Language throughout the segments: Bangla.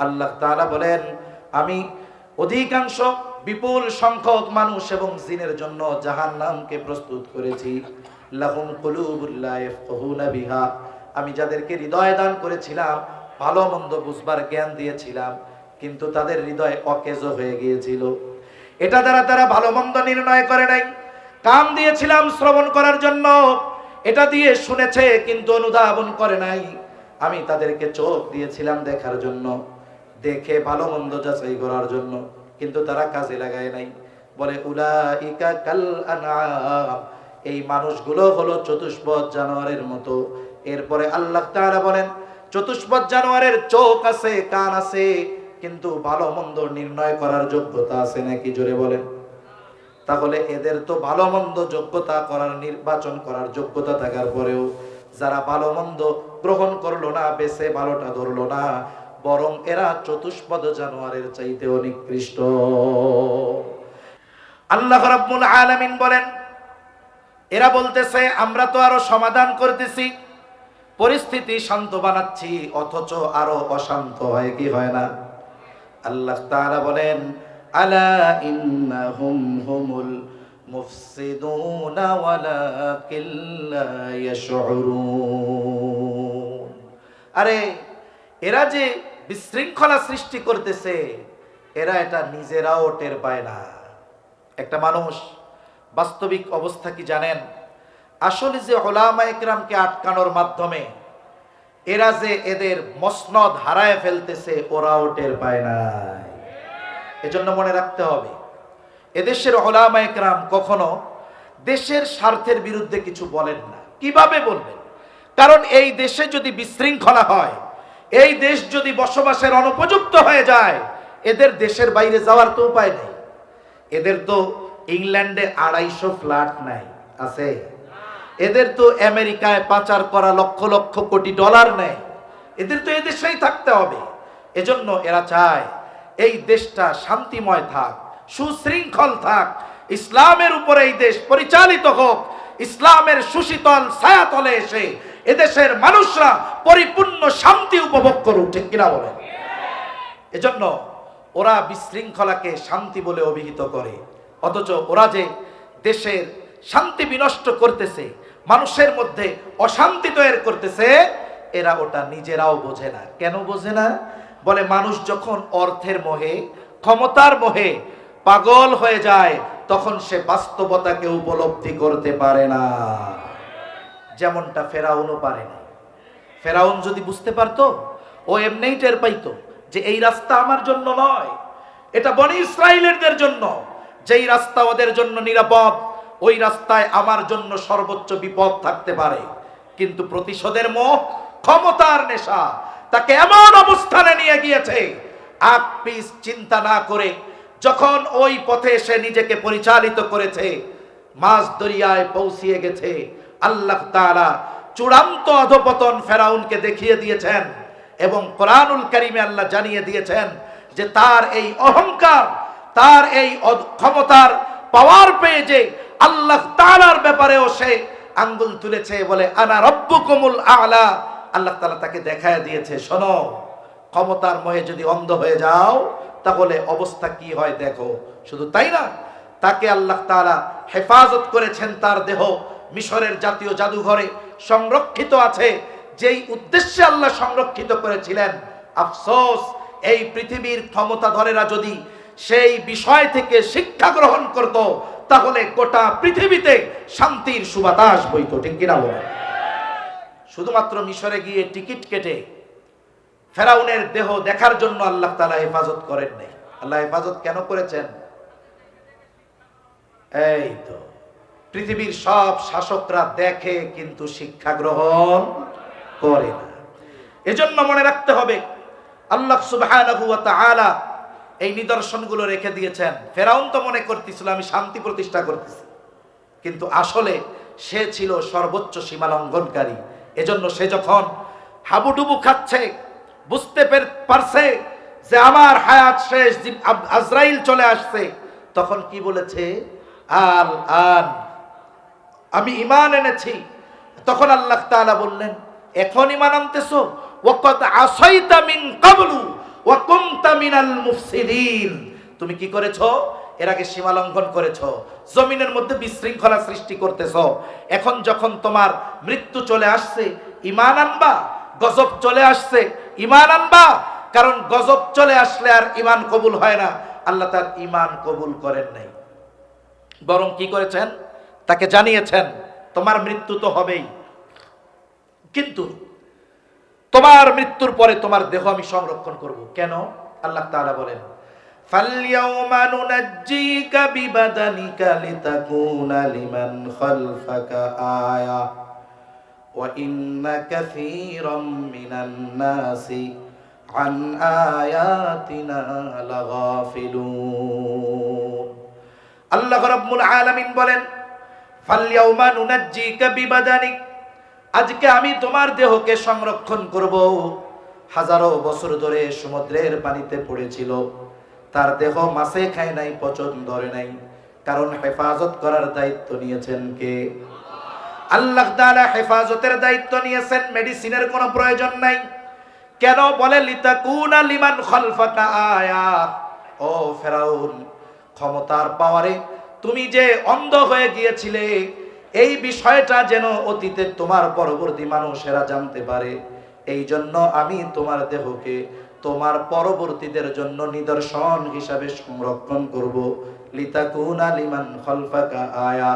আল্লাহ তাআলা বলেন, আমি অধিকাংশ বিপুল সংখ্যক মানুষ এবং জিনের জন্য জাহান্নামকে প্রস্তুত করেছি। লাহুম কুলুবুল লা ইয়াফকাহুনা বিহা, আমি যাদেরকে হৃদয় দান করেছিলাম, ভালো মন্দ বুঝবার জ্ঞান দিয়েছিলাম, কিন্তু তাদের হৃদয় অকেজো হয়ে গিয়েছিল। এটা দ্বারা তারা ভালো মন্দ নির্ণয় করে নাই। কান দিয়েছিলাম শ্রবণ করার জন্য, এটা দিয়ে শুনেছে কিন্তু অনুধাবন করে নাই। আমি তাদেরকে চোখ দিয়েছিলাম দেখার জন্য, দেখে ভালো মন্দ যাচাই করার জন্য, কিন্তু তারা কাজে লাগায় নাই। বলে উলাইকা কাল আনআম, এই মানুষগুলো হলো চতুষ্পদ জানোয়ারের মতো। এরপরে আল্লাহ তাআলা বলেন, চতুষ্পদ জানোয়ারের চোখ আছে, কান আছে, কিন্তু ভালো মন্দ নির্ণয় করার যোগ্যতা আছে নাকি? জোরে বলেন। তাহলে এদের তো ভালো মন্দ যোগ্যতা করার, নির্বাচন করার যোগ্যতা থাকার পরেও যারা ভালো মন্দ গ্রহণ করলো না, বেছে ভালোটা ধরলো না, বরং এরা চতুষ্পদ জানোয়ারের চাইতেও নিকৃষ্ট। আল্লাহ রাব্বুল আলামিন বলেন, এরা বলতেছে আমরা তো আরো সমাধান করতেছি, পরিস্থিতি শান্ত বানাচ্ছি, অথচ আরো অশান্ত হয় কি হয় না? আল্লাহ তাআলা বলেন, আলা ইন্নাহুম হুমুল মুফসিদুনা ওয়ালাকিন লা ইয়াশউরুন। আরে এরা যে বিশৃঙ্খলা সৃষ্টি করতেছে, এরা এটা নিজেরাও টের পায় না। একটা মানুষ বাস্তবিক অবস্থা কি জানেন? আসলে যে উলামায়ে কেরামকে আটকানোর মাধ্যমে এরা যে এদের মসনদ হারায় ফেলতেছে, ওরাও টের পায় না। এজন্য মনে রাখতে হবে, এদেশের উলামায়ে কেরাম কখনো দেশের স্বার্থের বিরুদ্ধে কিছু বলেন না। কিভাবে বলবেন? কারণ এই দেশে যদি বিশৃঙ্খলা হয়, এই দেশ যদি বসবাসের অনুপযুক্ত হয়ে যায়, এদের দেশের বাইরে যাওয়ার তো উপায় নেই। এদের তো ইংল্যান্ডে 250 ফ্ল্যাট নাই, আছে? এদের তো আমেরিকায় পাচার করা লক্ষ লক্ষ কোটি ডলার নেই। এদের তো এই দেশেই থাকতে হবে। এজন্য এরা চায় এই দেশটা শান্তিময় থাক, সুশৃঙ্খল থাক, ইসলামের উপরে এই দেশ পরিচালিত হোক, ইসলামের সুশীতল ছায়াতলে এসে এদেশের মানুষরা পরিপূর্ণ শান্তি উপভোগ করুক। ঠিক কিনা বলেন? এজন্য ওরা বিশৃঙ্খলাকে শান্তি বলে অভিহিত করে, অথচ ওরা যে দেশের শান্তি বিনষ্ট করতেছে, মানুষের মধ্যে অশান্তি তৈরি করতেছে, এরা ওটা নিজেরাও বোঝে না। কেন বোঝে না? বলে মানুষ যখন অর্থের মোহে, ক্ষমতার মোহে পাগল হয়ে যায়, তখন সে বাস্তবতাকে উপলব্ধি করতে পারে না। যেমনটা ফেরাউনও পারে না। ফেরাউন যদি বুঝতে পারতো, ও এমনিই টের পাইতো যে এই রাস্তা আমার জন্য নয়, এটা বনি ইসরাইলের জন্য। যেই রাস্তা ওদের জন্য নিরাপদ, ওই রাস্তায় আমার জন্য সর্বোচ্চ বিপদ থাকতে পারে। কিন্তু প্রতিশোধের মোহ, ক্ষমতার নেশা তাকে এমন অবস্থানে নিয়ে গিয়েছে, আগ পিছ চিন্তা না করে যখন ওই পথে সে নিজেকে পরিচালিত করেছে, মাঝ দরিয়ায় পৌঁছিয়ে গেছে। আল্লাহ তাআলা চূড়ান্ত অধপতন ফেরাউনকে দেখিয়ে দিয়েছেন এবং কোরআনুল কারীমে আল্লাহ জানিয়ে দিয়েছেন যে তার এই অহংকার, তার এই ক্ষমতার পাওয়ার পেয়ে যে আল্লাহ তাআলার ব্যাপারেও সে আঙ্গুল তুলেছে, বলে আনা রব্বুকুমুল আ'লা। আল্লাহ তাআলা তাকে দেখায় দিয়েছে, শোনো, ক্ষমতার মোহে যদি অন্ধ হয়ে যাও তাহলে অবস্থা কি হয় দেখো। শুধু তাই না, তাকে আল্লাহ তাআলা হেফাজত করেছেন, তার দেহ মিশরের জাতীয় জাদুঘরে সংরক্ষিত আছে। যেই উদ্দেশ্যে আল্লাহ সংরক্ষিত করেছিলেন, আফসোস এই পৃথিবীর ক্ষমতাধরেরা যদি সেই বিষয় থেকে শিক্ষা গ্রহণ করত, তাহলে গোটা পৃথিবীতে শান্তির সুবাতাস বইত। ঠিক কিনা বলেন? শুধুমাত্র মিশরে গিয়ে টিকিট কেটে ফেরাউনের দেহ দেখার জন্য আল্লাহ তাআলা হেফাজত করেন নাই। আল্লাহ হেফাজত কেন করেছেন? এই তো পৃথিবীর সব শাসকরা দেখে কিন্তু শিক্ষা গ্রহণ করে না। এজন্য মনে রাখতে হবে, আল্লাহ সুবহানাহু ওয়া তাআলা এই নিদর্শনগুলো রেখে দিয়েছেন। ফেরাউন তো মনে করতেছিল আমি শান্তি প্রতিষ্ঠা করতেছি, কিন্তু আসলে সে ছিল সর্বোচ্চ সীমা লঙ্ঘনকারী। এজন্য সে যখন হাবুডুবু খাচ্ছে, বুঝতে পারছে যে আমার হায়াত শেষ, আজরাইল চলে আসছে, তখন কি বলেছে? আল আন, আমি ঈমান এনেছি। তখন আল্লাহ তাআলা বললেন, এখন ঈমান আনতেছো? ওয়াকাদ আসাইতা মিন ক্বাবলু ওয়া মিনাল মুফসিদিন, তুমি কি করেছো? এর আগে সীমা লঙ্ঘন করেছো, জমিনের মধ্যে বিশৃঙ্খলা সৃষ্টি করতেছো। এখন যখন তোমার মৃত্যু চলে আসছে, ঈমান আনবা। গজব চলে আসছে, ঈমান আনবা। কারণ গজব চলে আসলে আর ঈমান কবুল হয় না। আল্লাহ তার ঈমান কবুল করেন নাই, বরং কি করেছেন? তাকে জানিয়েছেন তোমার মৃত্যু তো হবেই, কিন্তু তোমার মৃত্যুর পরে তোমার দেহ আমি সংরক্ষণ করব। কেন? আল্লাহ তাআলা বলেন, ফালইয়াউমা নুনাজ্জিকা বিবাদানিকা লিতাকুনা লিমান খালফাকা আয়া ওয়া ইন্না কাসীরাম মিনান নাসি আন আয়াতিনা লাগাফিলুন। আল্লাহ রাব্বুল আলামিন বলেন, ফালইয়াউমা নুনাজ্জিকা বিবাদানিক, আজকে আমি তোমার দেহকে সংরক্ষণ করব। হাজারো বছর ধরে সমুদ্রের পানিতে পড়েছিল, তার দেহ মাছে খায় নাই, পচন ধরে নাই, কারণ হেফাজত করার দায়িত্ব নিয়েছেন কে? আল্লাহ তাআলা হেফাজতের দায়িত্ব নিয়েছেন, মেডিসিনের কোনো প্রয়োজন নাই। কেন? বলে লিতাকুনা লিমান খালফাকা আয়া। ও ফেরাউন, ক্ষমতার পাওয়ারে তুমি যে অন্ধ হয়ে গিয়েছিলে, এই বিষয়টা যেন অতীতে তোমার পরবর্তী মানুষেরা জানতে পারে, এই জন্য আমি তোমার দেহকে তোমার পরবর্তীদের জন্য নিদর্শন হিসাবে সংরক্ষণ করব। লিতাকুনা লিমান খালফাকা আয়া।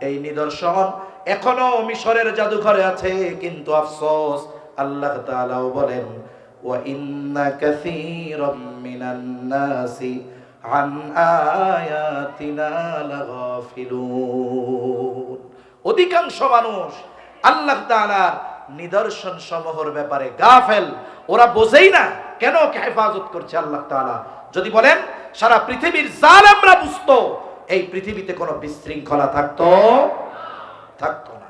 এই নিদর্শন এখনো মিশরের জাদুঘরে আছে, কিন্তু আফসোস আল্লাহ তাআলাও বলেন, ওয়া ইন্না কাসীরাম মিনান নাসি আন আয়াতিনা লাগাফিলুন। অধিকাংশ মানুষ আল্লাহ তাআলার নিদর্শন সমূহের ব্যাপারে গাফেল, ওরা বোঝেই না কেন হেফাজত করছে আল্লাহ তাআলা। যদি বলেন সারা পৃথিবীর জালেমরা বুঝতো, এই পৃথিবীতে কোনো বিশৃঙ্খলা থাকতো না,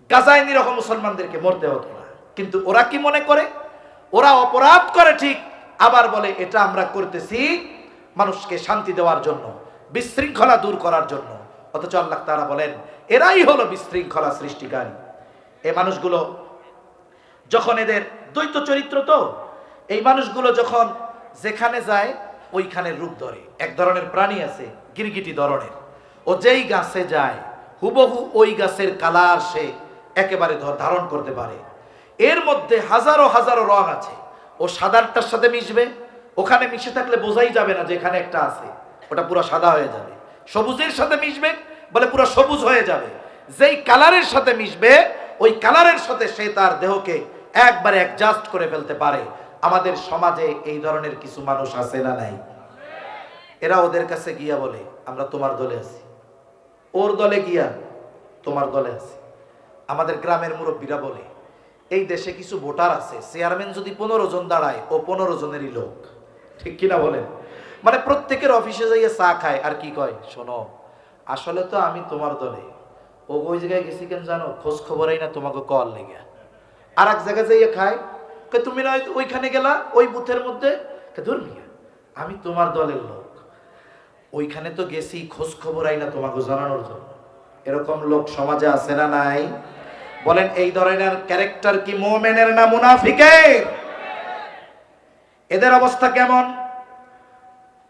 গাজায় নিরহ মুসলমানদেরকে মরতে হতো না। কিন্তু ওরা কি মনে করে? ওরা অপরাধ করে ঠিক, আবার বলে এটা আমরা করতেছি মানুষকে শান্তি দেওয়ার জন্য, বিশৃঙ্খলা দূর করার জন্য। অথচ আল্লাহ তাআলা বলেন এরাই হলো বিশৃঙ্খলা সৃষ্টিকারী। এই মানুষগুলো যখন, এদের দ্বৈত চরিত্র তো, এই মানুষগুলো যখন যেখানে যায় ওইখানে রূপ ধরে। এক ধরনের প্রাণী আছে গিরগিটি ধরনের, ও যেই গাছে যায় হুবহু ওই গাছের কালার সে একেবারে ধারণ করতে পারে। এর মধ্যে হাজারো হাজারো রং আছে। ও সাদারটার সাথে মিশবে, ওখানে মিশে থাকলে বোঝাই যাবে না যে এখানে একটা আছে, ওটা পুরো সাদা হয়ে যাবে। সবুজের সাথে মিশবে, বলে পুরো সবুজ হয়ে যাবে। যেই কালারের সাথে মিশবে ওই কালারের সাথে সে তার দেহকে একবারে অ্যাডজাস্ট করে ফেলতে পারে। আমাদের সমাজে এই ধরনের কিছু মানুষ আছে না নাই? এরা ওদের কাছে গিয়া বলে আমরা তোমার দলে আছি, ওর দলে গিয়া তোমার দলে আছি। আমাদের গ্রামের মুরব্বীরা বলে এই দেশে কিছু ভোটার আছে, চেয়ারম্যান যদি 15 জন দাঁড়ায় ও 15 জনেরই লোক, ঠিক কিনা বলেন? মানে প্রত্যেকের অফিসে যাইয়ে চা খায় আর কি কয়, শোনো আসলে তো আমি তোমার দলে, ও ওই জায়গায় গেছি কেন জানো, খোঁজ খবরই না তোমাকে কল লেগে। আর এক জায়গায় যাইয়ে খায়, তুমি না ওইখানে গেলা ওই বুথের মধ্যে, ধর্মিয়া আমি তোমার দলের লোক, ওইখানে তো গেছি খোঁজ খবর আই না তোমাকে জানানোর জন্য। এরকম লোক সমাজে আছে না নাই? বলেন এই ধরনের ক্যারেক্টার কি মুমিনের না মুনাফিকের? এদের অবস্থা কেমন?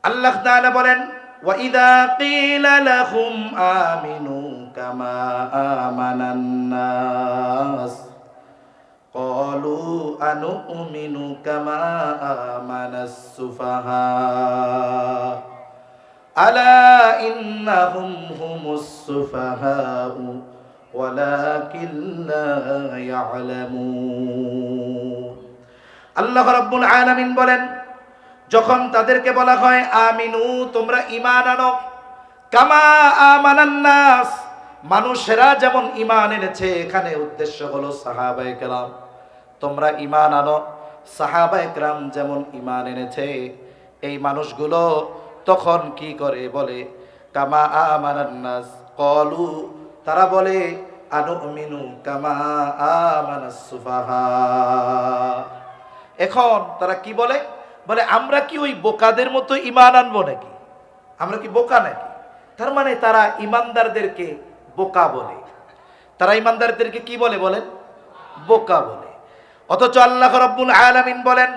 আল্লাহ তাআলা বলেন, ওয়া ইযা কিলা লাহুম আমিনু কামা আমানান নাস ক্বালু আনুমিনু কামা আমানাস সুফাহা আলা ইন্নাহুম হুমুস সুফাহাউ ওয়ালাকিন লা ইয়ালামুন। আল্লাহ রাব্বুল আলামিন বলেন, যখন তাদেরকে বলা হয় আমিনু তোমরা ঈমান আনো, কামা আমানান নাস মানুষেরা যেমন ঈমান এনেছে, এখানে উদ্দেশ্য হলো সাহাবায়ে কেরাম, তোমরা ঈমান আনো সাহাবায়ে কেরাম যেমন ঈমান এনেছে। এই মানুষগুলো তখন কি করে? বলে কামা আমানান নাস ক্বালু, তারা বলে আনুমিনু কামা আমানাস সুফাহা। এখন তারা কি বলে? বলে আমরা কি ওই বোকাদের মতো ঈমান আনবো নাকি? আমরা কি বোকা নাকি? তার মানে তারা ঈমানদারদেরকে বোকা বলে। তারা ঈমানদারদেরকে কি বলে? বলেন বোকা বলে। অথচ আল্লাহ রাব্বুল আলামিন বলেন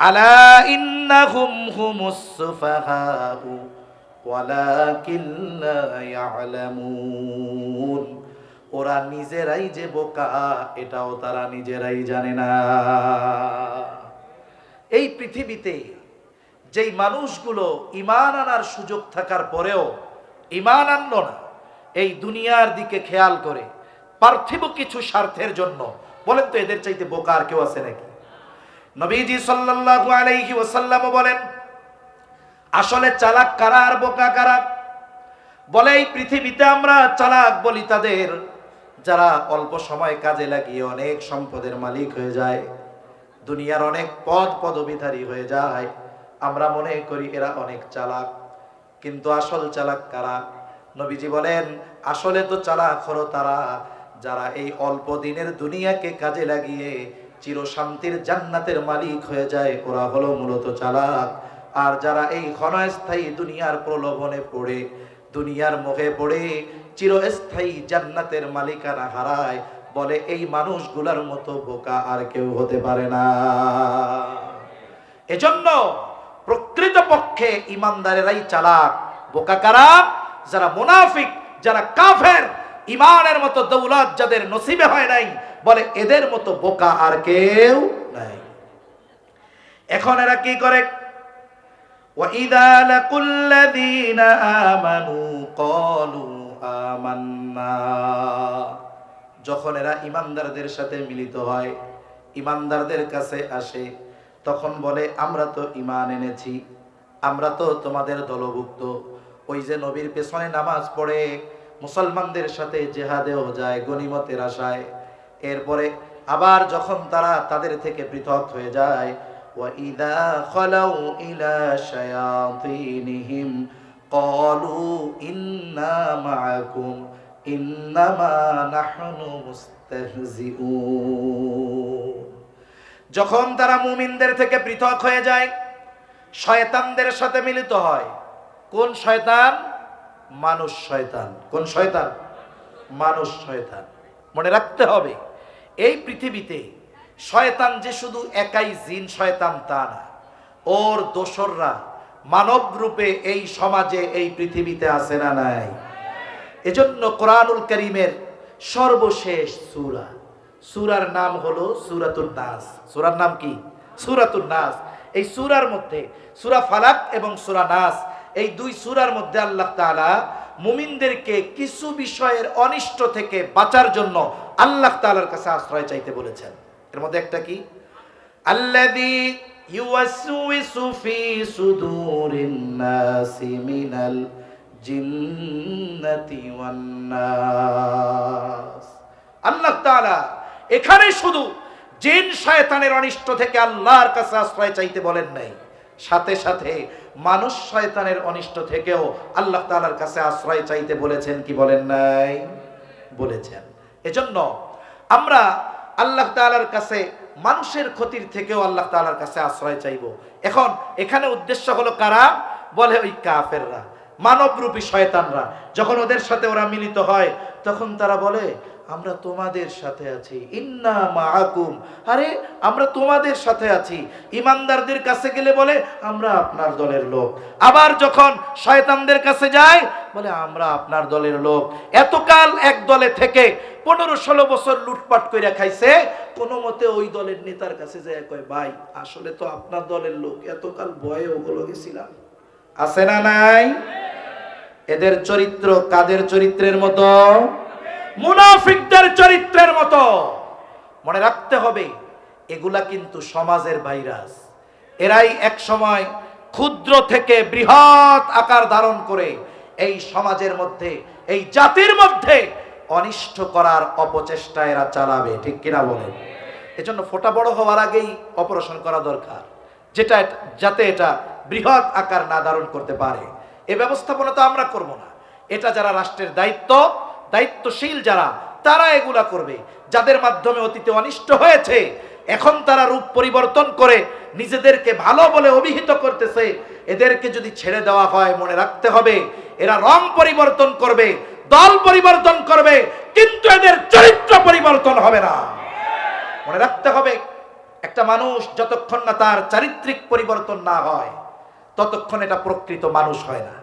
আলা ইন্নাহুম হুমুস সুফাহাউ ওয়ালাকিন লা ইয়ালামুন। ওরা নিজেরাই যে বোকা এটাও তারা নিজেরাই জানে না। এই পৃথিবীতে যেই মানুষগুলো ঈমান আনার সুযোগ থাকার পরেও ঈমান আনলো না, এই দুনিয়ার দিকে খেয়াল করে পার্থিব কিছু স্বার্থের জন্য, বলেন তো এদের চাইতে বোকা আর কেউ আছে নাকি? নবীজি সাল্লাল্লাহু আলাইহি ওয়াসাল্লাম বলেন, আসলে চালাক কারা আর বোকা কারা? বলে এই পৃথিবীতে আমরা চালাক বলি তাদের যারা অল্প সময় কাজে লাগিয়ে অনেক সম্পদের মালিক হয়ে যায়, দুনিয়ার অনেক পদ পদবিধারী হয়ে যায়। আমরা মনে করি এরা অনেক চালাক, কিন্তু আসল চালাক কারা? নবীজি বলেন, আসলে তো চালাক হলো তারা যারা এই অল্প দিনের দুনিয়াকে কাজে লাগিয়ে চিরশান্তির জান্নাতের মালিক হয়ে যায়, ওরা হলো মূলত চালাক। আর যারা এই ক্ষণস্থায়ী দুনিয়ার প্রলোভনে পড়ে, দুনিয়ার মোহে পড়ে চিরস্থায়ী জান্নাতের মালিকানা হারায়, বলে এই মানুষগুলার মতো বোকা আর কেউ হতে পারে না। এজন্য প্রকৃতপক্ষে ইমানদারেরাই চালাক। বোকা কারা? যারা মুনাফিক, যারা কাফের, ইমানের মতো দৌলত যাদের নসিবে হয় নাই, বলে এদের মতো বোকা আর কেউ নাই। এখন এরা কি করে? وَإِذَا لَقُوا الَّذِينَ آمَنُوا قَالُوا آمَنَّا। যখন এরা ইমানদারদের সাথে মিলিত হয়, ইমানদারদের কাছে আসে, তখন বলে আমরা তো ঈমান এনেছি, আমরা তো তোমাদের দলভুক্ত। ওই যে নবীর পেছনে নামাজ পড়ে, মুসলমানদের সাথে জিহাদেও যায় গনিমতের আশায়, এরপরে আবার যখন তারা তাদের থেকে পৃথক হয়ে যায়, وَإِذَا خَلَوْا إِلَى شَيَاطِينِهِمْ قَالُوا إِنَّا مَعَكُمْ إِنَّمَا نَحْنُ مُسْتَهْزِئُونَ। যখন তারা মুমিনদের থেকে পৃথক হয়ে যায়, শয়তানদের সাথে মিলিত হয়। কোন শয়তান? মানুষ শয়তান। কোন শয়তান? মানুষ শয়তান। মনে রাখতে হবে, এই পৃথিবীতে শয়তান যে শুধু একাই জিন শয়তান তা না, ওর দোসররা মানব রূপে এই সমাজে এই পৃথিবীতে আছে না নাই? এজন্য কোরআনুল কারীমের সর্বশেষ সূরা, সূরার নাম হলো সূরাতুন নাস। সূরার নাম কি? সূরাতুন নাস। এই সূরার মধ্যে সূরা ফালাক এবং সূরা নাস, এই দুই সূরার মধ্যে আল্লাহ তাআলা মুমিনদেরকে কিছু বিষয়ের অনিষ্ট থেকে বাঁচার জন্য আল্লাহ তাআলার কাছে আশ্রয় চাইতে বলেছেন। এর মধ্যে একটা কি? আল্লাযী ইউওয়াসউইসু ফি সুদুরিন নাসি মিনাল জিন্নাতি ওয়ান নাস। আল্লাহ তাআলা এখানে শুধু জিন শয়তানের অনিষ্ট থেকে আল্লাহর কাছে আশ্রয় চাইতে বলেন নাই, সাথে সাথে মানুষ শয়তানের অনিষ্ট থেকেও আল্লাহ তাআলার কাছে আশ্রয় চাইতে বলেছেন কি বলেন নাই? বলেছেন। এজন্য আমরা আল্লাহ তাআলার কাছে মানুষের ক্ষতির থেকেও আল্লাহ তাআলার কাছে আশ্রয় চাইব। এখন এখানে উদ্দেশ্য হলো কারা? বলে ওই কাফেররা, মানবরূপী শয়তানরা। যখন ওদের সাথে ওরা মিলিত হয়, তখন তারা বলে আমরা তোমাদের সাথে আছি, ইন্না মাআকুম, আরে আমরা তোমাদের সাথে আছি। ইমানদারদের কাছে গেলে বলে আমরা আপনার দলের লোক। আবার যখন শয়তানদের কাছে যায় বলে আমরা আপনার দলের লোক। এতকাল এক দলে থেকে 15-16 বছর লুটপাট করে খাইছে, কোনো মতে ওই দলের নেতার কাছে যায় কয় ভাই আসলে তো আপনার দলের লোক, এতকাল ভয়ে ওগুলো গেছিলাম। আছে না নাই? এদের চরিত্র কাদের চরিত্রের মতো? মুনাফিকদের চরিত্রের মতো। মনে রাখতে হবে, এগুলা কিন্তু সমাজের ভাইরাস। এরাই এক সময় ক্ষুদ্র থেকে বৃহৎ আকার ধারণ করে এই সমাজের মধ্যে, এই জাতির মধ্যে অনিষ্ট করার অপচেষ্টা এরা চালাবে। ঠিক কিনা বলেন? এজন্য ফোঁটা বড় হওয়ার আগেই অপারেশন করা দরকার, যাতে এটা বৃহৎ আকার না ধারণ করতে পারে। এই ব্যবস্থাপনা তো আমরা করব না, এটা যারা রাষ্ট্রের দায়িত্বশীল যারা, তারা এগুলা করবে। যাদের মাধ্যমে অতীতে অনিষ্ট হয়েছে, এখন তারা রূপ পরিবর্তন করে নিজেদেরকে ভালো বলে অভিহিত করতেছে। এদেরকে যদি ছেড়ে দেওয়া হয়, মনে রাখতে হবে এরা রং পরিবর্তন করবে, দল পরিবর্তন করবে, কিন্তু এদের চরিত্র পরিবর্তন হবে না। মনে রাখতে হবে একটা মানুষ যতক্ষণ না তার চারিত্রিক পরিবর্তন না হয় ততক্ষণ এটা প্রকৃত মানুষ হয় না।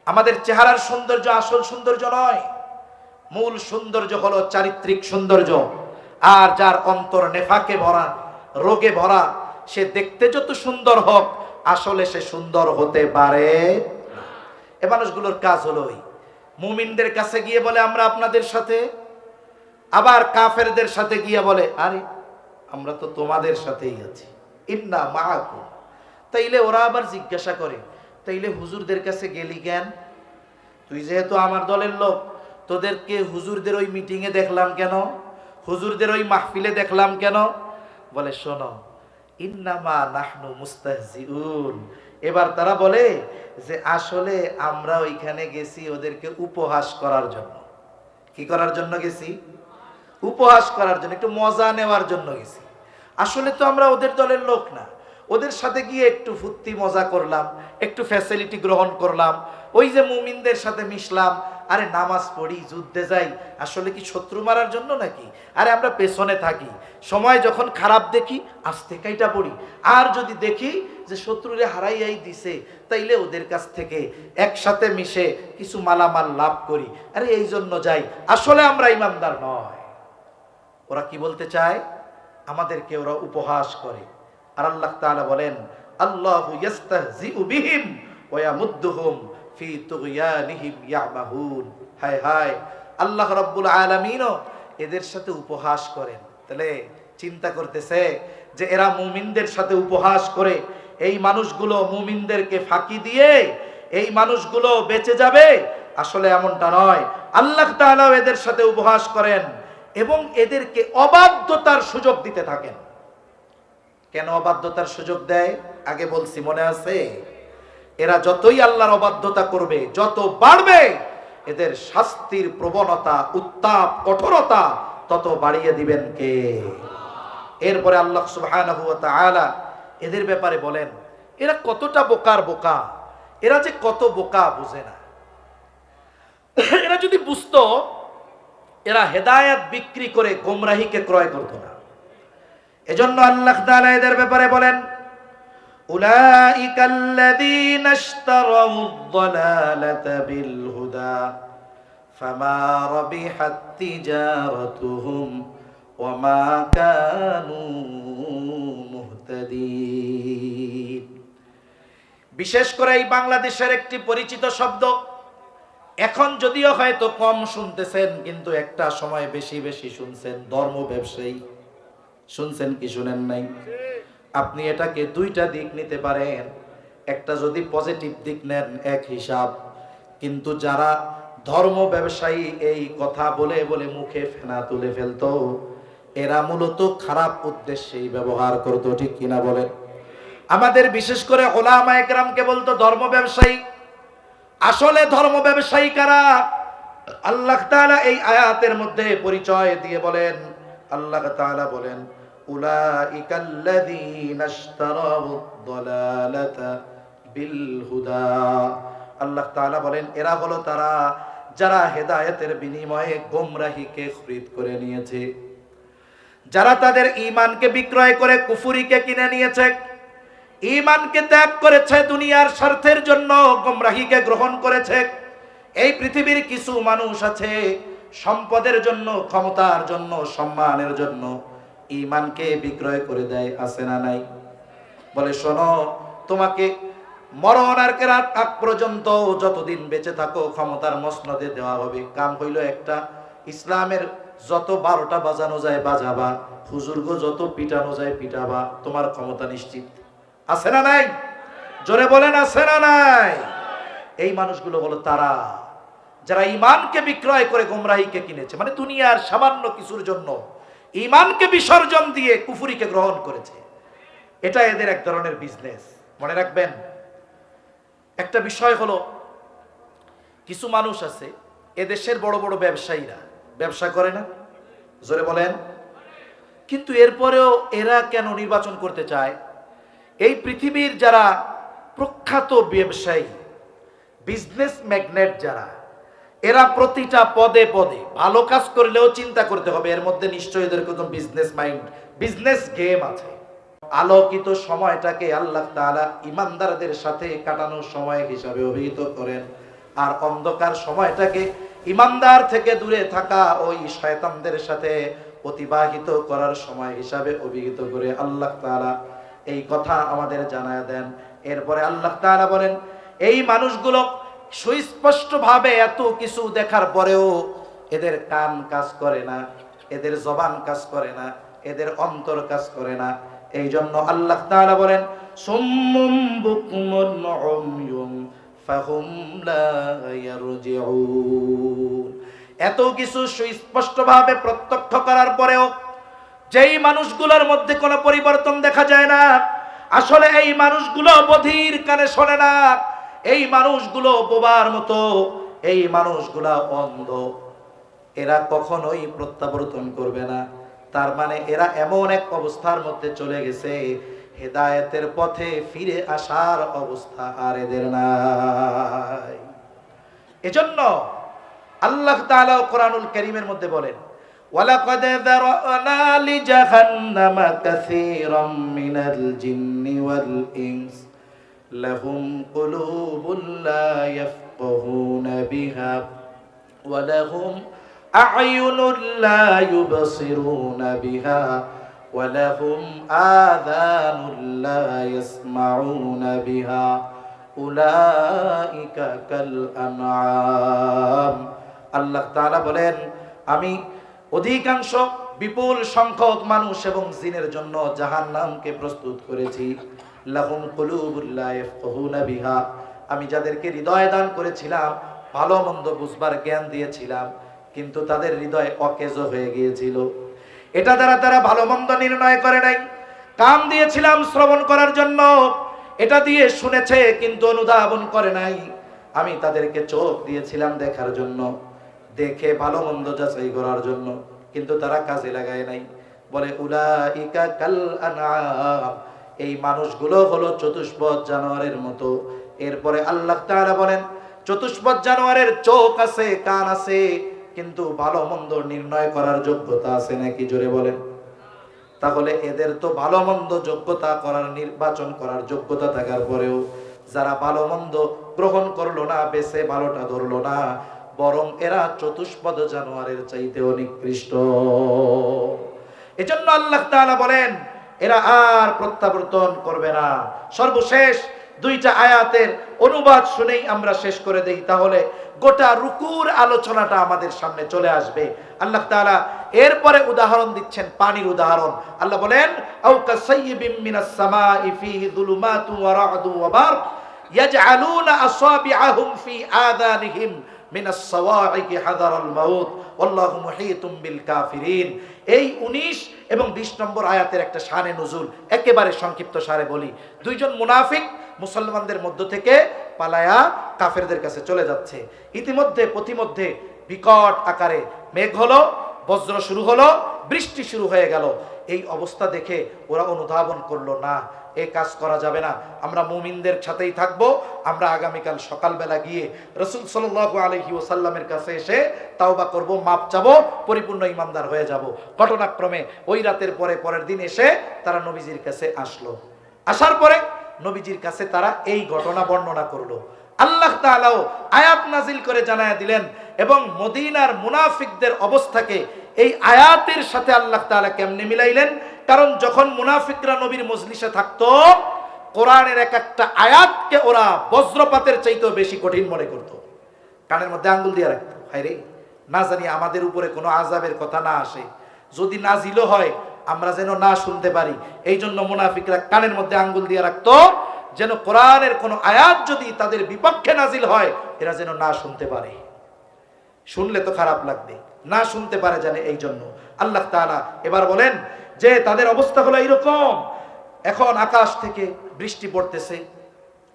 আমাদের চেহারার সৌন্দর্য আসল সৌন্দর্য নয়, মূল সৌন্দর্য হলো চারিত্রিক সৌন্দর্য। আর যার অন্তর নেফাকে ভরা, রোগে ভরা, সে দেখতে যত সুন্দর হোক আসলে সে সুন্দর হতে পারে না। এ মানুষগুলোর কাজ হলো মুমিনদের কাছে গিয়ে বলে আমরা আপনাদের সাথে, আবার কাফেরদের সাথে গিয়ে বলে আরে আমরা তো তোমাদের সাথেই আছি, ইন্না মাআকুম। তাইলে ওরা আবার জিজ্ঞাসা করে তাইলে হুজুরদের কাছে গেলি কেন? তুই যেহেতু আমার দলের লোক, তোদেরকে হুজুরদের ওই মিটিংয়ে দেখলাম কেন, হুজুরদের ওই মাহফিলে দেখলাম কেন? বলে শোনো, ইন্নামা নাহনু মুস্তাহজিউন। এবার তারা বলে যে আসলে আমরা ওইখানে গেছি ওদেরকে উপহাস করার জন্য। কি করার জন্য গেছি? উপহাস করার জন্য, একটু মজা নেওয়ার জন্য গেছি। আসলে তো আমরা ওদের দলের লোক না, ওদের সাথে গিয়ে একটু ফুর্তি মজা করলাম, একটু ফ্যাসিলিটি গ্রহণ করলাম, ওই যে মুমিনদের সাথে মিশলাম। আরে নামাজ পড়ি, যুদ্ধে যাই, আসলে কি শত্রু মারার জন্য নাকি? আরে আমরা পেছনে থাকি, সময় যখন খারাপ দেখি আস্তে কাইটা পড়ি, আর যদি দেখি যে শত্রুরে হারাইয়াই দিছে তাইলে ওদের কাছ থেকে একসাথে মিশে কিছু মালামাল লাভ করি। আরে এই জন্য যাই, আসলে আমরা ইমানদার নয়। ওরা কি বলতে চায়? আমাদেরকে ওরা উপহাস করে। আর আল্লাহ তাআলা বলেন আল্লাহু ইস্তাহজিউ বিহিম ওয়া ইয়ামুদ্দুহুম ফি তুগয়ানিহিম ইয়ামাহুন। হায় হায়, আল্লাহ রাব্বুল আলামিনও এদের সাথে উপহাস করেন। তাহলে চিন্তা করতেছে যে এরা মুমিনদের সাথে উপহাস করে, এই মানুষগুলো মুমিনদেরকে ফাঁকি দিয়ে এই মানুষগুলো বেঁচে যাবে। আসলে এমনটা নয়, আল্লাহ তাআলা এদের সাথে উপহাস করেন এবং এদেরকে অবাধ্যতার সুযোগ দিতে থাকেন। কেন অবাধ্যতার সুযোগ দেয়? আগে বলছি, মনে আছে? এরা যতই আল্লাহর অবাধ্যতা করবে, যত বাড়বে এদের শাস্তির প্রবণতা, উত্তাপ, কঠোরতা তত বাড়িয়ে দিবেন কে? এরপরে আল্লাহ সুবহানাহু ওয়া তাআলা এদের ব্যাপারে বলেন এরা কতটা বোকার বোকা, এরা যে কত বোকা বুঝে না। এরা যদি বুঝতো, এরা হেদায়েত বিক্রি করে গোমরাহিকে ক্রয় করতো না। এজন্য আল্লাহ তাআলা এদের ব্যাপারে বলেন উলাইকাল্লাযীনা ইশতারাউদ-দালালাতা বিল হুদা ফামা রাবিহাত তিজারাতুহুম ওয়া মা কানু মুহতাদিন। বিশেষ করে এই বাংলাদেশের একটি পরিচিত শব্দ, এখন যদিও হয়তো কম শুনতেছেন কিন্তু একটা সময় বেশি বেশি শুনছেন, ধর্ম ব্যবসায়ী। শুনছেন কি শুনেন নাই? আপনি এটাকে দুইটা দিক নিতে পারেন। একটা যদি পজিটিভ দিক নেন এক হিসাব, কিন্তু যারা ধর্ম ব্যবসায়ী এই কথা বলে বলে মুখে ফেনা তুলে ফেলতো, এরা মূলত খারাপ উদ্দেশ্যেই ব্যবহার করতো। ঠিক কিনা বলেন? আমাদের বিশেষ করে উলামায়ে কেরামকে বলতো ধর্ম ব্যবসায়ী। আসলে ধর্ম ব্যবসায়ী কারা? আল্লাহ তাআলা এই আয়াতের মধ্যে পরিচয় দিয়ে বলেন, আল্লাহ তাআলা বলেন উলাইকাল্লাযীনা ইশতারাউদ-দালালাতা বিল হুদা। আল্লাহ তাআলা বলেন এরা হলো তারা যারা হেদায়েতের বিনিময়ে গোমরাহিকে খরিদ করে নিয়েছে, যারা তাদের ঈমানকে বিক্রয় করে কুফরিকে কিনে নিয়েছে, ঈমানকে ত্যাগ করেছে দুনিয়ার স্বার্থের জন্য, গোমরাহিকে গ্রহণ করেছে। এই পৃথিবীর কিছু মানুষ আছে সম্পদের জন্য, ক্ষমতার জন্য, সম্মানের জন্য ঈমানকে বিক্রয় করে দেয়। আছে না নাই? বলে শোনো, তোমাকে মরণ আর কেরাত আগ পর্যন্ত যতদিন বেঁচে থাকো ক্ষমতার মসনদে দেওয়া হবে। কাম হইল একটা, ইসলামের যত 12টা বাজানো যায় বাজাবা, হুজুরগো যত পিটানো যায় পিটাবা, তোমার ক্ষমতা নিশ্চিত। আছে না নাই? জোরে বলেন আছে না নাই? এই মানুষগুলো হলো তারা যারা ঈমানকে বিক্রয় করে গোমরাহিকে কিনেছে, মানে দুনিয়ার সামান্য কিছুর জন্য ঈমানকে বিসর্জন দিয়ে কুফরিকে গ্রহণ করেছে। এটা এদের এক ধরনের বিজনেস। মনে রাখবেন, একটা বিষয় হলো কিছু মানুষ আছে এদেশের বড় বড় ব্যবসায়ীরা ব্যবসা করে না, জোরে বলেন, কিন্তু এরপরেও এরা কেন নির্বাচন করতে চায়? এই পৃথিবীর যারা প্রখ্যাত ব্যবসায়ী, বিজনেস ম্যাগনেট যারা, এরা প্রতিটা পদে পদে ভালো কাজ করলেও চিন্তা করতে হবে এর মধ্যে নিশ্চয়ই এদের কোনো বিজনেস মাইন্ড বিজনেস গেম আছে। আলোকিত সময়টাকে আল্লাহ তাআলা ইমানদারদের সাথে কাটানোর সময় হিসাবে অভিহিত করেন, আর অন্ধকার সময়টাকে ইমানদার থেকে দূরে থাকা ওই শয়তানদের সাথে অতিবাহিত করার সময় হিসাবে অভিহিত করে আল্লাহ তাআলা এই কথা আমাদের জানায় দেন। এরপরে আল্লাহ তাআলা বলেন, এই মানুষগুলো সুস্পষ্টভাবে এত কিছু দেখার পরেও এদের কান কাজ করে না, এদের জবান কাজ করে না, এদের অন্তর কাজ করে না। এই জন্য আল্লাহ তাআলা বলেন, সুম্মুম বুকমুন উময়ুম ফাহুম লা ইয়ারজিউন। এত কিছু সুস্পষ্টভাবে প্রত্যক্ষ করার পরেও যেই মানুষগুলোর মধ্যে কোনো পরিবর্তন দেখা যায় না, আসলে এই মানুষগুলো বধির কানে শোনে না, এই মানুষগুলো বোবার মতো, এই মানুষগুলা অন্ধ, এরা কখনোই প্রত্যাবর্তন করবে না। তার মানে এরা এমন এক অবস্থার মধ্যে চলে গেছে, হেদায়েতের পথে ফিরে আসার অবস্থা আর এদের নাই। এজন্য আল্লাহ তাআলা কোরআনুল কারীমের মধ্যে বলেন, ওয়ালাকাদ যারানা লিজাহান্নামা কাসীরাম মিনাল জিন্নি ওয়াল ইনস লাহুম কুলুবুন লা ইয়াফকাহুনা বিহা ওয়া লাহুম আ'য়ুনুন লা ইউবসিরুনা বিহা ওয়া লাহুম আযানুন লা ইয়াসমাউনা বিহা উলাইকা কাল আনআম। আল্লাহ তাআলা বলেন, আমি অধিকাংশ বিপুল সংখ্যক মানুষ এবং জিনের জন্য জাহান্নামকে প্রস্তুত করেছি। লাহুম কুলুবুন লা ইয়াফকাহুনা বিহা, আমি যাদেরকে হৃদয় দান করেছিলাম, ভালো মন্দ বুঝবার জ্ঞান দিয়েছিলাম, কিন্তু তাদের হৃদয় অকেজ হয়ে গিয়েছিল। এটা দ্বারা তারা ভালো মন্দ নির্ণয় করে নাই। কান দিয়েছিলাম শ্রবণ করার জন্য, এটা দিয়ে শুনেছে কিন্তু অনুধাবন করে নাই। আমি তাদেরকে চোখ দিয়েছিলাম দেখার জন্য, দেখে ভালো মন্দ যাচাই করার জন্য, কিন্তু তারা কাজে লাগায় নাই। বলে উলাইকা কাল আনআম, এই মানুষগুলো হলো চতুষ্পদ জানোয়ারের মতো। এরপরে আল্লাহ তাআলা বলেন, চতুষ্পদ জানোয়ারের চোখ আছে, কান আছে, কিন্তু ভালো মন্দ নির্ণয় করার যোগ্যতা আছে নাকি? জোরে বলেন। তাহলে এদের তো ভালো মন্দ যোগ্যতা করার, নির্বাচন করার যোগ্যতা থাকার পরেও যারা ভালো মন্দ গ্রহণ করলো না, বেছে ভালোটা ধরলো না, বরং এরা চতুষ্পদ জানোয়ারের চাইতেও নিকৃষ্ট। এজন্য আল্লাহ তাআলা বলেন, এরা আর প্রত্যাবর্তন করবে না। সর্বশেষ দুইটা আয়াতের অনুবাদ শুনেই আমরা শেষ করে দেই, তাহলে গোটা রুকুর আলোচনাটা আমাদের সামনে চলে আসবে। আল্লাহ তাআলা এরপরে উদাহরণ দিচ্ছেন, পানির উদাহরণ। আল্লাহ বলেন, আও কাসাইয়্যিবিম মিনাস সামাই ফীহি যুলুমাতুন ওয়া রা'দুন ওয়া বারক ইয়াজআলুনা আসাবিআহুম ফী আযানিহিম মিনাস সাওয়াইকি হাযারাল মাউত ওয়াল্লাহু মুহীতুম বিল কাফিরিন। এই 19 এবং 20 নম্বর আয়াতের একটা শানে নুজুল একেবারে সংক্ষিপ্ত সারে বলি। দুইজন মুনাফিক মুসলমানদের মধ্য থেকে পালায়া কাফেরদের কাছে চলে যাচ্ছে। ইতিমধ্যে পথিমধ্যে বিকট আকারে মেঘ হলো, বজ্র শুরু হলো, বৃষ্টি শুরু হয়ে গেল। এই অবস্থা দেখে ওরা অনুধাবন করলো, না, এই কাজ করা যাবে না, আমরা মুমিনদের সাথেই থাকবো। আমরা আগামীকাল সকালবেলা গিয়ে রাসূল সাল্লাল্লাহু আলাইহি ওয়াসাল্লামের কাছে এসে তাওবা করব, মাপ চাবো, পরিপূর্ণ ঈমানদার হয়ে যাব। ঘটনাক্রমে ওই রাতের পরের দিন এসে তারা নবীজির কাছে আসলো। আসার পরে নবীজির কাছে তারা এই ঘটনা বর্ণনা করলো। আল্লাহ তাআলাও আয়াত নাজিল করে জানায়া দিলেন, এবং মদিনার মুনাফিকদের অবস্থাকে এই আয়াতের সাথে আল্লাহ তাআলা কেমনে মিলাইলেন। কারণ যখন মুনাফিকরা নবীর মজলিসে থাকতো, কোরআনের এক একটা আয়াতকে ওরা বজ্রপাতের চাইতেও বেশি কঠিন মনে করত, কানের মধ্যে আঙ্গুল দিয়ে রাখতো, হায় রে, না জানি আমাদের উপরে কোনো আযাবের কথা না আসে, যদি নাজিলও হয় আমরা যেন না শুনতে পারি। এই জন্য মুনাফিকরা কানের মধ্যে আঙ্গুল দিয়ে রাখতো, যেন কোরআনের কোনো আয়াত যদি তাদের বিপক্ষে নাজিল হয়, এরা যেন না শুনতে পারে। শুনলে তো খারাপ লাগবে, না শুনতে পারে জানে। এই জন্য আল্লাহ তাআলা এবার বলেন যে তাদের অবস্থা হলো এইরকম। এখন আকাশ থেকে বৃষ্টি পড়তেছে,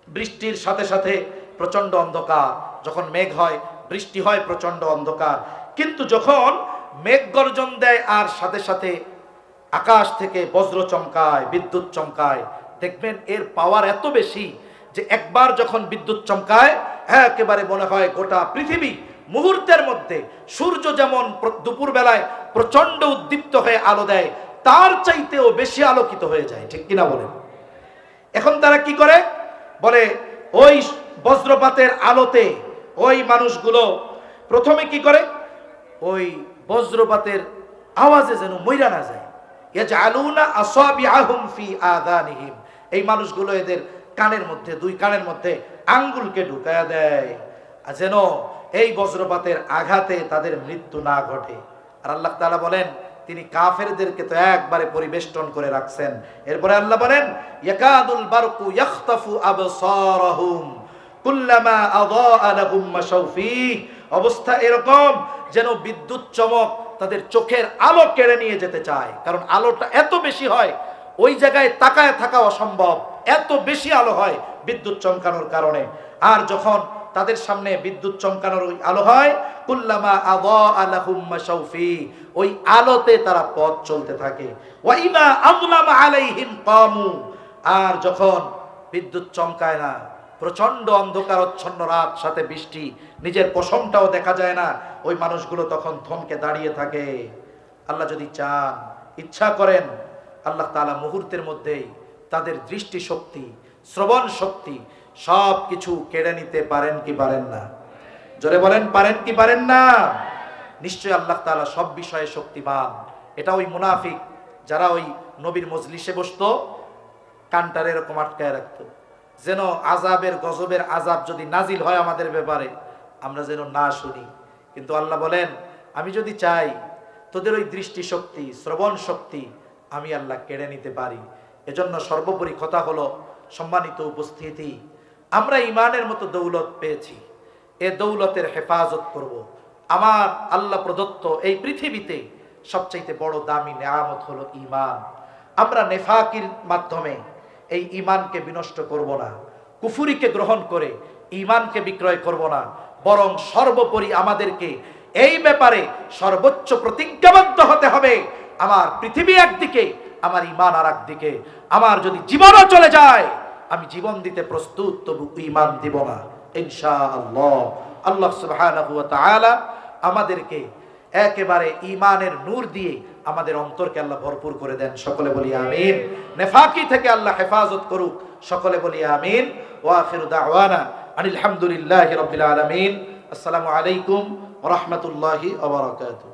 বৃষ্টির সাথে সাথে প্রচন্ড অন্ধকার। যখন মেঘ হয়, বৃষ্টি হয়, প্রচন্ড অন্ধকার। কিন্তু যখন মেঘ গর্জন দেয় আর সাথে সাথে আকাশ থেকে বজ্র চমকায়, বিদ্যুৎ চমকায়, দেখবেন এর পাওয়ার এত বেশি যে একবার যখন বিদ্যুৎ চমকায়, একেবারে মনে হয় গোটা পৃথিবী মুহূর্তের মধ্যে, সূর্য যেমন দুপুর বেলায় প্রচন্ড উদ্দীপ্ত হয়ে আলো দেয়, তার চাইতেও বেশি আলোকিত হয়ে যায়, ঠিক কিনা বলেন? এখন তারা কি করে? বলে ওই বজ্রপাতের আলোতে ওই মানুষগুলো প্রথমে কি করে? ওই বজ্রপাতের আওয়াজে যেন মইরা না যায়। ইয়াজআলুনা আসাবিআহুম ফি আযানিহিম, এই মানুষগুলো এদের কানের মধ্যে, দুই কানের মধ্যে আঙ্গুলকে ঢুকায়া দেয় যেন এই বজ্রপাতের আঘাতে তাদের মৃত্যু না ঘটে। আর আল্লাহ তাআলা বলেন তিনি কাফেরদেরকে তো একবারে পরিবেষ্টন করে রাখছেন। এরপরে আল্লাহ বলেন ইয়াকাদুল বারকু ইয়াখতাফু আবসারাহুম কুল্লামা আযাআ লাহুম মাশাউ ফীহ, অবস্থা এরকম যেন বিদ্যুৎ চমক তাদের চোখের আলো কেড়ে নিয়ে যেতে চায়, কারণ আলোটা এত বেশি হয় ওই জায়গায় তাকায় থাকা অসম্ভব, এত বেশি আলো হয় বিদ্যুৎ চমকানোর কারণে। আর যখন তাদের সামনে বিদ্যুৎ চমকানোর ওই আলো হয়, কুল্লামা আযাআ লাহুম মাশাউ ফীহ, ওই আলোতে তারা পথ চলতে থাকে। ওয়া ইমা আযলামা আলাইহিম কামু, আর যখন বিদ্যুৎ চমকায় না, প্রচন্ড অন্ধকারচ্ছন্ন রাত, সাথে বৃষ্টি, নিজের পশমটাও দেখা যায় না, ওই মানুষগুলো তখন থমকে দাঁড়িয়ে থাকে। আল্লাহ যদি চান, ইচ্ছা করেন, আল্লাহ তাআলা মুহূর্তের মধ্যেই তাদের দৃষ্টি শক্তি, শ্রবণ শক্তি সব কিছু কেড়ে নিতে পারেন কি পারেন না? জোরে বলেন, পারেন কি পারেন না? নিশ্চয় আল্লাহ তাআলা সব বিষয়ে শক্তিমান। এটা ওই মুনাফিক যারা ওই নবীর মজলিসে বসতো, কানটার এরকম আটকায় রাখতো যেন আযাবের গজবের আযাব যদি নাজিল হয় আমাদের ব্যাপারে আমরা যেন না শুনি। কিন্তু আল্লাহ বলেন আমি যদি চাই তোদের ওই দৃষ্টি শক্তি, শ্রবণ শক্তি আমি আল্লাহ কেড়ে নিতে পারি। এজন্য সর্বোপরি কথা হলো, সম্মানিত উপস্থিতি, আমরা ঈমানের মতো দৌলত পেয়েছি, এ দৌলতের হেফাজত করব। আমার আল্লাহ প্রদত্ত এই পৃথিবীতে সবচাইতে বড় দামি নেয়ামত হলো ঈমান। আমরা নেফাকির মাধ্যমে এই ঈমানকে বিনষ্ট করব না, কুফুরিকে গ্রহণ করে ঈমানকে বিক্রয় করব না, বরং সর্বোপরি আমাদেরকে এই ব্যাপারে সর্বোচ্চ প্রতিজ্ঞাবদ্ধ হতে হবে। আমার পৃথিবী একদিকে, আমার ঈমান আর একদিকে। আমার যদি জীবনও চলে যায় আমি জীবন দিতে প্রস্তুত, তবু ঈমান দিব না ইনশাআল্লাহ। আল্লাহ সুবহানাহু ওয়া তাআলা আমাদেরকে একেবারে ঈমানের নূর দিয়ে আমাদের অন্তরকে আল্লাহ ভরপুর করে দেন। সকলে বলি আমিন। নেফাকি থেকে আল্লাহ হেফাজত করুক। সকলে বলি আমিন। ওয়া আখিরু দাওয়ানা আনিল হামদুলিল্লাহি রাব্বিল আলামিন। আসসালামু আলাইকুম ওয়া রাহমাতুল্লাহি ওয়া বারাকাতুহু।